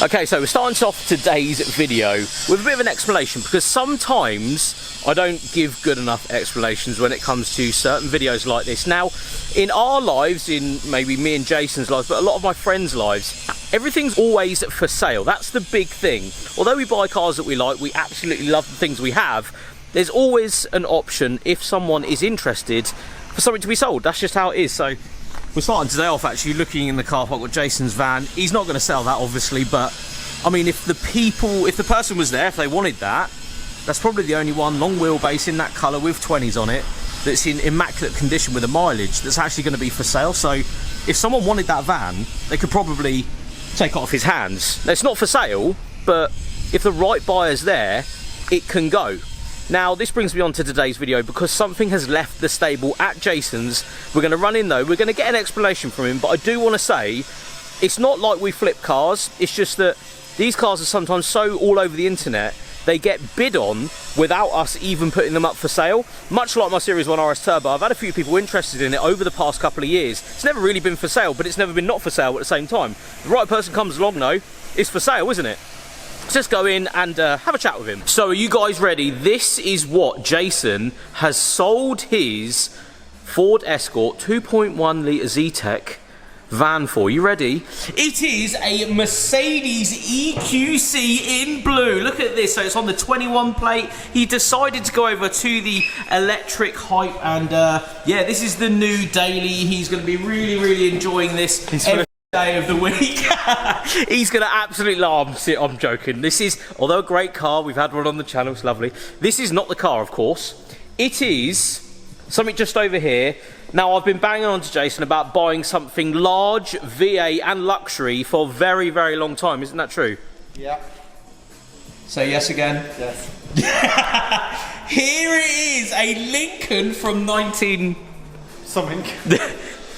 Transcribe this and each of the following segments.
Okay, so we're starting off today's video with a bit of an explanation, because sometimes I don't give good enough explanations when it comes to certain videos like this. Now, in our lives, in maybe me and Jason's lives, but a lot of my friends' lives, everything's always for sale. That's the big thing. Although we buy cars that we like, we absolutely love the things we have, there's always an option if someone is interested for something to be sold. That's just how it is. So we're starting today off actually looking in the car park with Jason's van. He's not going to sell that, obviously, but I mean, if the person was there, if they wanted that, that's probably the only one long wheelbase in that colour with 20s on it that's in immaculate condition with a mileage that's actually going to be for sale. So if someone wanted that van, they could probably take it off his hands. It's not for sale, but if the right buyer's there, it can go. Now, this brings me on to today's video because something has left the stable at Jason's. We're going to run in though, we're going to get an explanation from him, but I do want to say, it's not like we flip cars, it's just that these cars are sometimes so all over the internet, they get bid on without us even putting them up for sale. Much like my Series 1 RS Turbo, I've had a few people interested in it over the past couple of years. It's never really been for sale, but it's never been not for sale at the same time. The right person comes along though, it's for sale, isn't it? Let's just go in and have a chat with him. So are you guys ready? This is what Jason has sold his Ford Escort 2.1 litre Zetec van for. You ready? It is a Mercedes EQC in blue. Look at this. So it's on the 21 plate. He decided to go over to the electric hype, and yeah, this is the new daily. He's going to be really enjoying this every day of the week. He's gonna absolutely love. I'm joking. This is, although a great car, we've had one on the channel, it's lovely. This is not the car, of course. It is something just over here. Now, I've been banging on to Jason about buying something large, VA and luxury for a very long time. Isn't that true? Yeah. Say yes again. Yes. Here it is, a Lincoln from 19... something.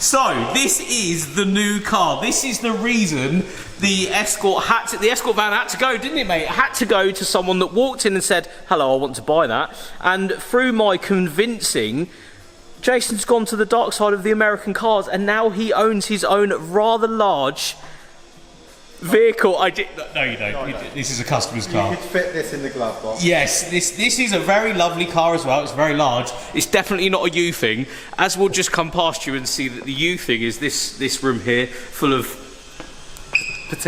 So, this is the new car. This is the reason the Escort van had to go, didn't it, mate? It had to go to someone that walked in and said, hello, I want to buy that. And through my convincing, Jason's gone to the dark side of the American cars, and now he owns his own rather large vehicle. No, you don't. This is a customer's car. You could fit this in the glove box. Yes, this is a very lovely car as well. It's very large. It's definitely not a you thing, as we'll just come past you and see that the you thing is this room here, full of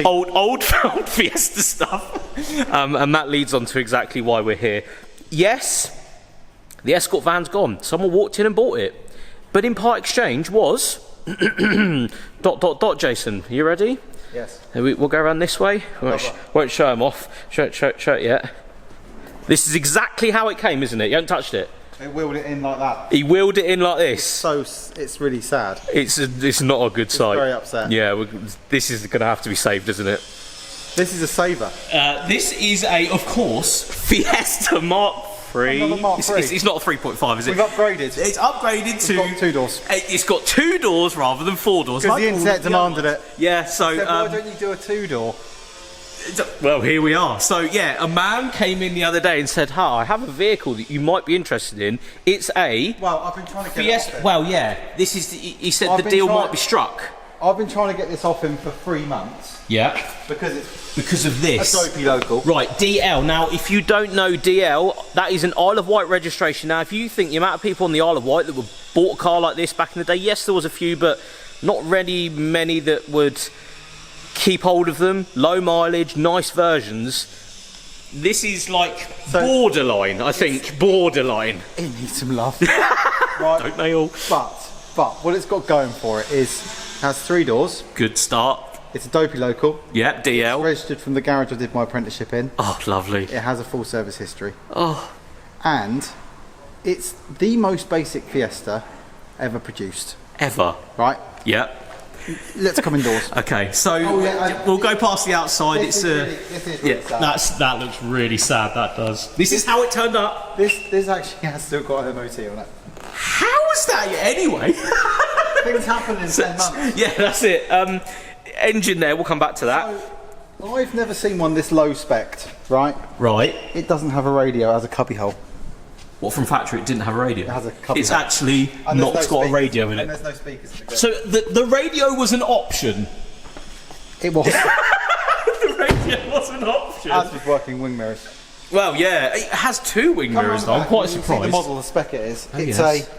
old Fiesta stuff. And that leads on to exactly why we're here. Yes, the Escort van's gone. Someone walked in and bought it. But in part exchange was... ... Jason, you ready? Yes. We'll go around this way. Won't show him off. Show it yet. This is exactly how it came, isn't it? You haven't touched it. He wheeled it in like that. He wheeled it in like this. It's really sad. It's not a good sight. Very upset. Yeah, this is going to have to be saved, isn't it? This is a saver. This is of course, Fiesta Mark 3. Another Mark 3. It's not a 3.5, is it? We've upgraded. It's upgraded to... It's got 2 doors. It's got 2 doors rather than 4 doors. Because the internet demanded it. Yeah, so... why don't you do a 2-door? Well, here we are. So, yeah, a man came in the other day and said, I have a vehicle that you might be interested in. It's a... Well, I've been trying to get Fiesta. it off him. Well, yeah, this is... He said the deal might be struck. I've been trying to get this off him for 3 months. Yeah. Because of this. A dopey local. Right, DL. Now, if you don't know DL, that is an Isle of Wight registration. Now, if you think the amount of people on the Isle of Wight that would bought a car like this back in the day, yes, there was a few, but not really many that would keep hold of them. Low mileage, nice versions. This is like borderline, I think. Borderline. It needs some love. Right. Don't they all? But what it's got going for it is, has 3 doors. Good start. It's a dopey local. Yeah, DL. It's registered from the garage I did my apprenticeship in. Oh, lovely. It has a full service history. Oh. And it's the most basic Fiesta ever produced. Ever. Right? Yeah. Let's come indoors. Okay, so we'll go past the outside. This is really sad. That looks really sad, that does. This is how it turned up. This actually has still got an MOT on it. How is that anyway? Things happen in 10 months. Yeah, that's it. Engine there, we'll come back to that. So, I've never seen one this low spec'd, right? Right. It doesn't have a radio, it has a cubbyhole. What, from factory it didn't have a radio? It has a cubbyhole. It's actually not got a radio in it. And there's no speakers in the So the radio was an option? It was. The radio It was an option. As with working wing mirrors. Well, yeah, it has 2 wing mirrors though. I'm quite surprised. The model, the spec it is. Oh, it's yes. a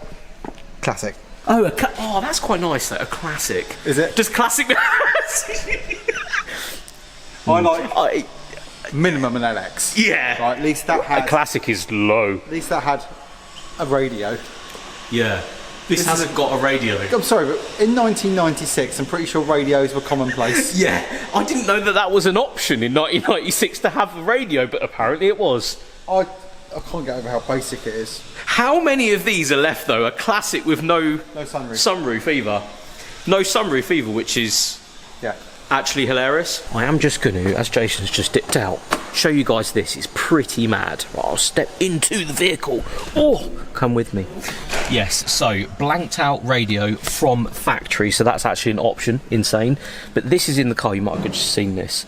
classic. Oh, oh, that's quite nice though. A classic. Is it? Just classic mirrors. I like minimum an LX. Yeah. Right, at least that had. A classic is low. At least that had a radio. Yeah. This hasn't got a radio. I'm sorry, but in 1996, I'm pretty sure radios were commonplace. Yeah, I didn't know that that was an option in 1996 to have a radio, but apparently it was. I can't get over how basic it is. How many of these are left though? A classic with no sunroof either. No sunroof either, which is actually hilarious. I am just going to, as Jason's just dipped out, show you guys this. It's pretty mad. Right, I'll step into the vehicle. Oh, come with me. Yes, so blanked out radio from factory, so that's actually an option. Insane. But this is in the car. You might have just seen this.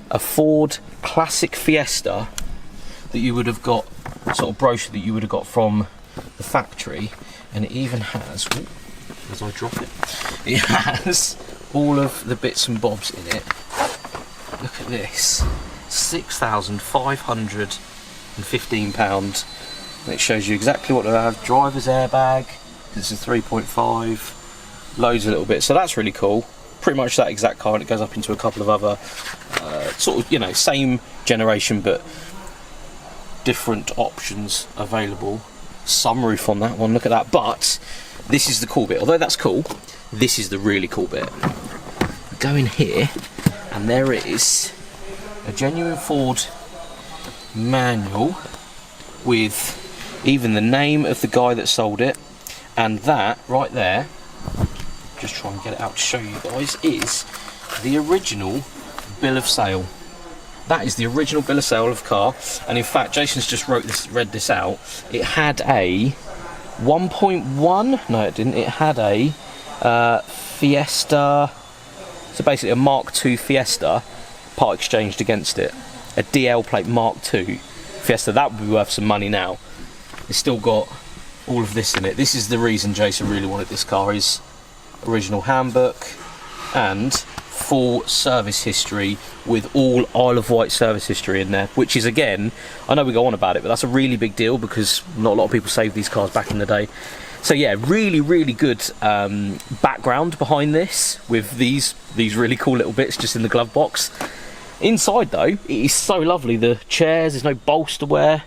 A Ford Classic Fiesta that you would have got, sort of brochure that you would have got from the factory, and it even has, ooh, as I drop it, it has all of the bits and bobs in it. Look at this, £6,515, and it shows you exactly what they have. Driver's airbag, this is 3.5, loads of little bits, so that's really cool. Pretty much that exact car, and it goes up into a couple of other sort of, you know, same generation but different options available. Sunroof on that one, look at that. But this is the cool bit. Although that's cool, this is the really cool bit. Go in here and there is a genuine Ford manual with even the name of the guy that sold it, and that right there, just try and get it out to show you guys, is the original bill of sale. That is the original bill of sale of the car, and in fact Jason's just read this out. It had a 1.1, no it didn't, it had a Fiesta, so basically a Mark II Fiesta part exchanged against it. A DL plate Mark II Fiesta, that would be worth some money now. It's still got all of this in it. This is the reason Jason really wanted this car, is original handbook and full service history with all Isle of Wight service history in there, which is, again, I know we go on about it, but that's a really big deal because not a lot of people saved these cars back in the day. So yeah, really good background behind this with these really cool little bits just in the glove box. Inside though, it is so lovely. The chairs, there's no bolster wear,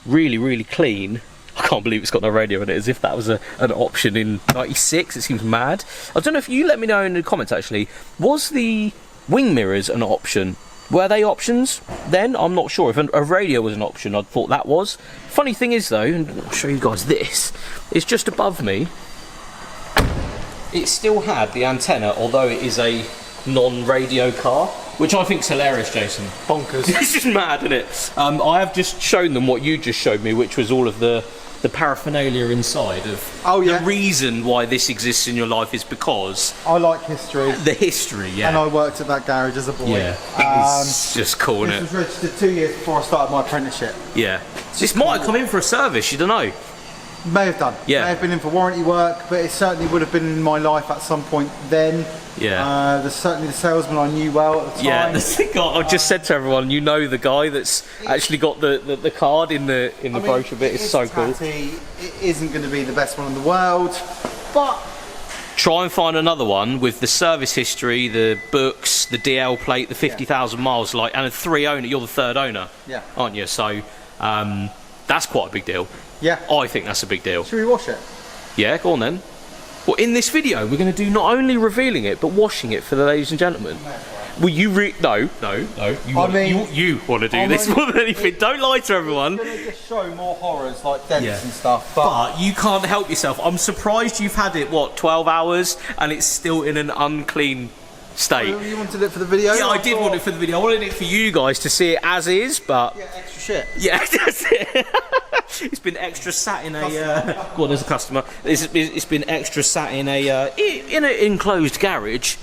really clean. I can't believe it's got no radio in it, as if that was an option in 96. It seems mad. I don't know if you let me know in the comments actually, was the wing mirrors an option? Were they options then? I'm not sure. If a radio was an option, I'd thought that was. Funny thing is though, and I'll show you guys this, it's just above me. It still had the antenna, although it is a non-radio car, which I think's hilarious, Jason. Bonkers. This is mad, isn't it? I have just shown them what you just showed me, which was all of the paraphernalia inside of the reason why this exists in your life is because I like history. The history, yeah. And I worked at that garage as a boy. Yeah, it's just cool, isn't it? This was registered 2 years before I started my apprenticeship. Yeah. This might have come in for a service, you don't know. May have done. Yeah. May have been in for warranty work, but it certainly would have been in my life at some point then. Yeah. There's certainly the salesman I knew well at the time. Yeah, the guy, I just said to everyone, you know the guy that's actually got the card in the brochure bit. It's so cool. It isn't going to be the best one in the world, but try and find another one with the service history, the books, the DL plate, the 50,000 miles, like, and a 3 owner. You're the 3rd owner, aren't you? So that's quite a big deal. Yeah, I think that's a big deal. Should we wash it? Yeah, go on then. Well, in this video, we're going to do not only revealing it, but washing it for the ladies and gentlemen. Well, you no. You want to do this more than anything. Don't lie to everyone. I'm going to just show more horrors like dents and stuff. But you can't help yourself. I'm surprised you've had it, what, 12 hours, and it's still in an unclean state. You wanted it for the video? Yeah, I did want it for the video. I wanted it for you guys to see it as is, but yeah, extra shit. Yeah, that's it. It's been extra sat in a. Go on, there's a customer. It's been extra sat in an enclosed garage.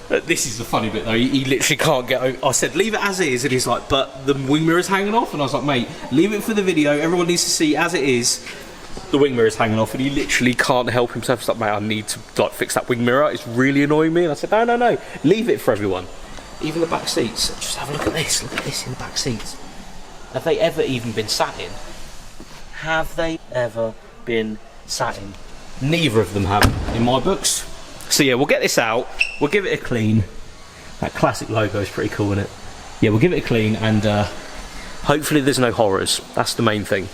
This is the funny bit though. He literally can't get over. I said leave it as is, and he's like, but the wing mirror's hanging off, and I was like, mate, leave it for the video. Everyone needs to see as it is. The wing mirror's hanging off, and he literally can't help himself. He's like, mate, I need to fix that wing mirror. It's really annoying me. And I said, no, leave it for everyone. Even the back seats. Just have a look at this. Look at this in the back seats. Have they ever even been sat in? Have they ever been sat in? Neither of them have, in my books. So yeah, we'll get this out. We'll give it a clean. That classic logo is pretty cool, isn't it? Yeah, we'll give it a clean, and hopefully there's no horrors. That's the main thing.